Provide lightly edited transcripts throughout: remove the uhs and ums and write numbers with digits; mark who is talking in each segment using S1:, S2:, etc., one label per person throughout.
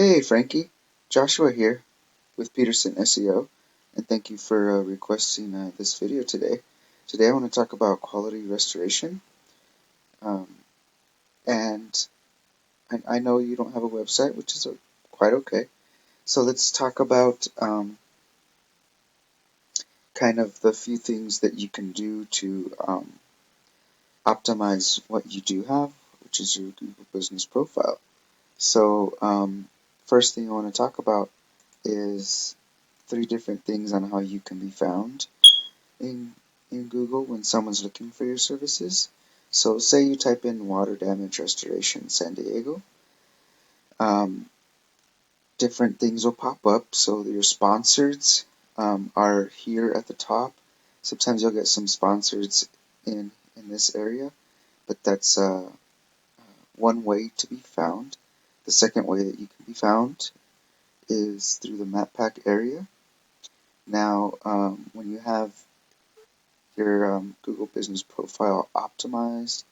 S1: Hey Frankie, Joshua here with Peterson SEO, and thank you for requesting this video today. Today I want to talk about quality restoration, um, and I know you don't have a website, which is quite okay. So let's talk about kind of the few things that you can do to optimize what you do have, which is your Google Business Profile. So first thing I want to talk about is three different things on how you can be found in Google when someone's looking for your services. So say you type in water damage restoration San Diego, um, different things will pop up. So your sponsors are here at the top. Sometimes you'll get some sponsors in this area, but that's one way to be found. The second way that you can be found is through the map pack area. Now, when you have your Google Business Profile optimized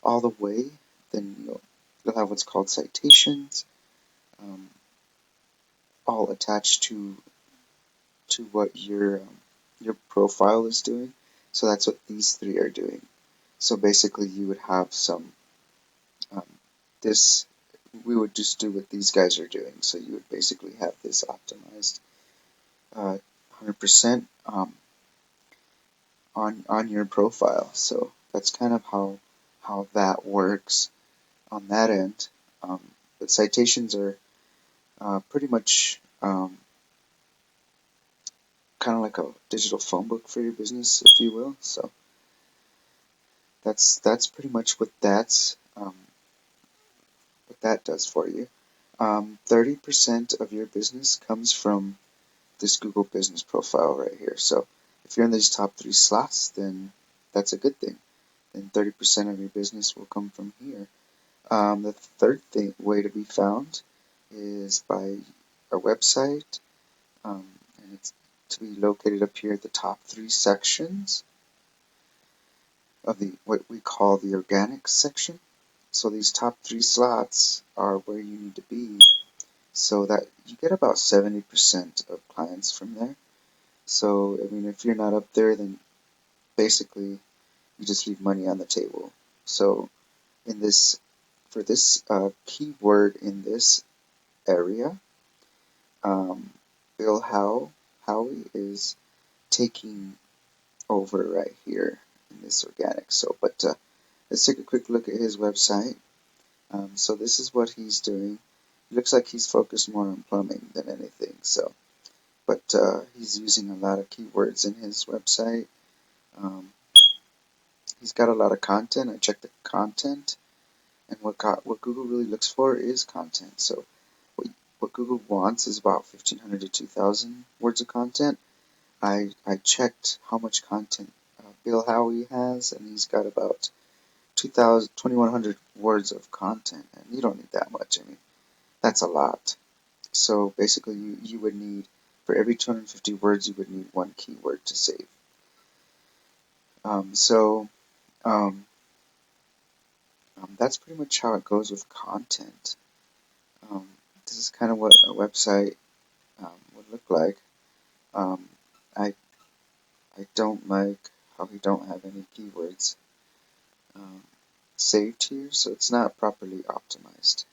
S1: all the way, then you'll have what's called citations, um, all attached to what your profile is doing. So that's what these three are doing. So basically, you would have some um, this. We would just do what these guys are doing. So you would basically have this optimized 100% on your profile. So that's kind of how that works on that end. Um, but citations are pretty much kind of like a digital phone book for your business, if you will. So that's pretty much what that does for you. 30% of your business comes from this Google Business Profile right here. So if you're in these top three slots, then that's a good thing. Then 30% of your business will come from here. The third way to be found is by our website, and it's to be located up here at the top three sections of the what we call the organic section. So these top three slots are where you need to be, so that you get about 70% of clients from there. So I mean, if you're not up there, then basically you just leave money on the table. So in this for this keyword in this area, Bill Howie is taking over right here in this organic. So, but let's take a quick look at his website. So this is what he's doing. It looks like he's focused more on plumbing than anything. So, but he's using a lot of keywords in his website. Um, he's got a lot of content. I checked the content, and what Google really looks for is content. So what Google wants is about 1,500 to 2,000 words of content. I checked how much content Bill Howie has, and he's got about 2,100 words of content, and you don't need that much. I mean, that's a lot. So basically, you would need, for every 250 words, you would need one keyword to save. So that's pretty much how it goes with content. Um, this is kind of what a website would look like. Um, I I don't like how we don't have any keywords um, saved here, so it's not properly optimized.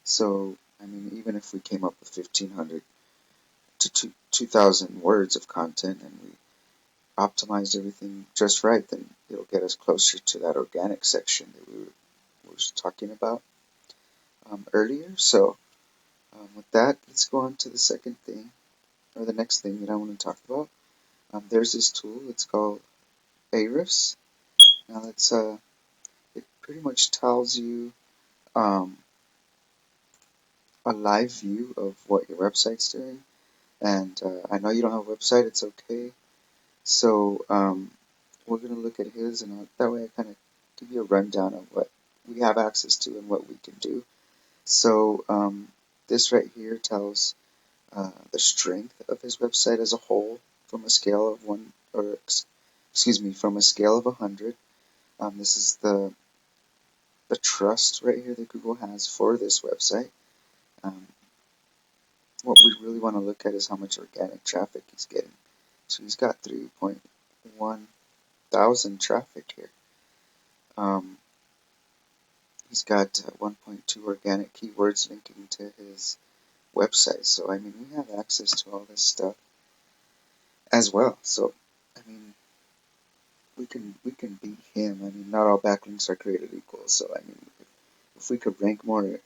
S1: So I mean, even if we came up with 1,500 to 2,000 words of content and we optimized everything just right, then it'll get us closer to that organic section that we were talking about earlier. So with that, let's go on to the second thing, or the next thing that I want to talk about. There's this tool. It's called Ahrefs. Now it pretty much tells you um, a live view of what your website's doing. And I know you don't have a website. It's okay. So we're going to look at his, and that way I kind of give you a rundown of what we have access to and what we can do. So this right here tells the strength of his website as a whole from a scale of from a scale of 100. This is the trust right here that Google has for this website. Um, what we really want to look at is how much organic traffic he's getting. So he's got 3.1 thousand traffic here. He's got 1.2 organic keywords linking to his website. So I mean, we have access to all this stuff as well. So I mean, we can beat him. I mean, not all backlinks are created equal. So I mean, if we could rank more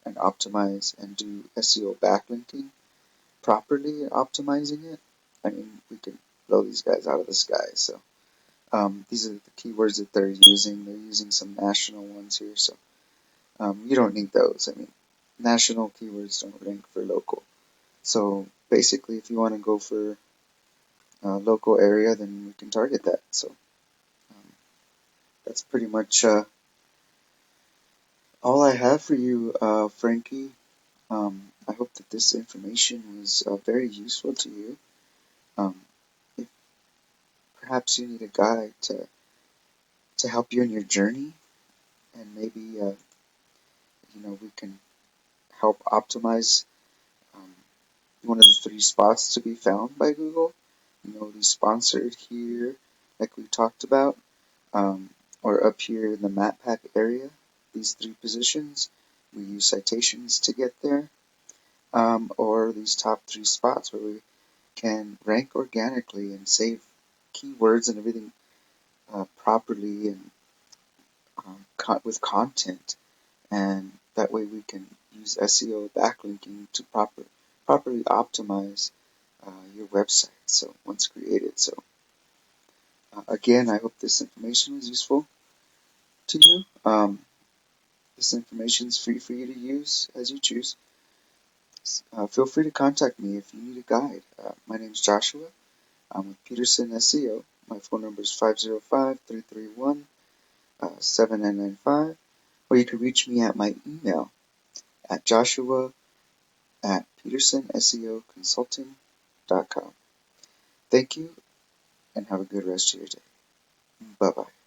S1: and optimize and do SEO backlinking properly, optimizing it, I mean, we could blow these guys out of the sky. So these are the keywords that they're using. They're using some national ones here. So you don't need those. I mean, national keywords don't rank for local. So basically, if you want to go for local area, then we can target that. So um, that's pretty much all I have for you, Frankie. I hope that this information was very useful to you. Um, if perhaps you need a guide to help you in your journey, and maybe we can help optimize um, one of the three spots to be found by Google. The sponsored here, like we talked about, um, or up here in the map pack area. These three positions, we use citations to get there, or these top three spots where we can rank organically and save keywords and everything properly and with content, and that way we can use SEO backlinking to properly optimize your website. So once created, so again, I hope this information was useful to you. This information is free for you to use as you choose. Feel free to contact me if you need a guide. My name is Joshua. I'm with Peterson SEO. My phone number is 505-331-7995. Or you can reach me at my email at joshua@petersonseoconsulting.com. Thank you, and have a good rest of your day. Bye-bye.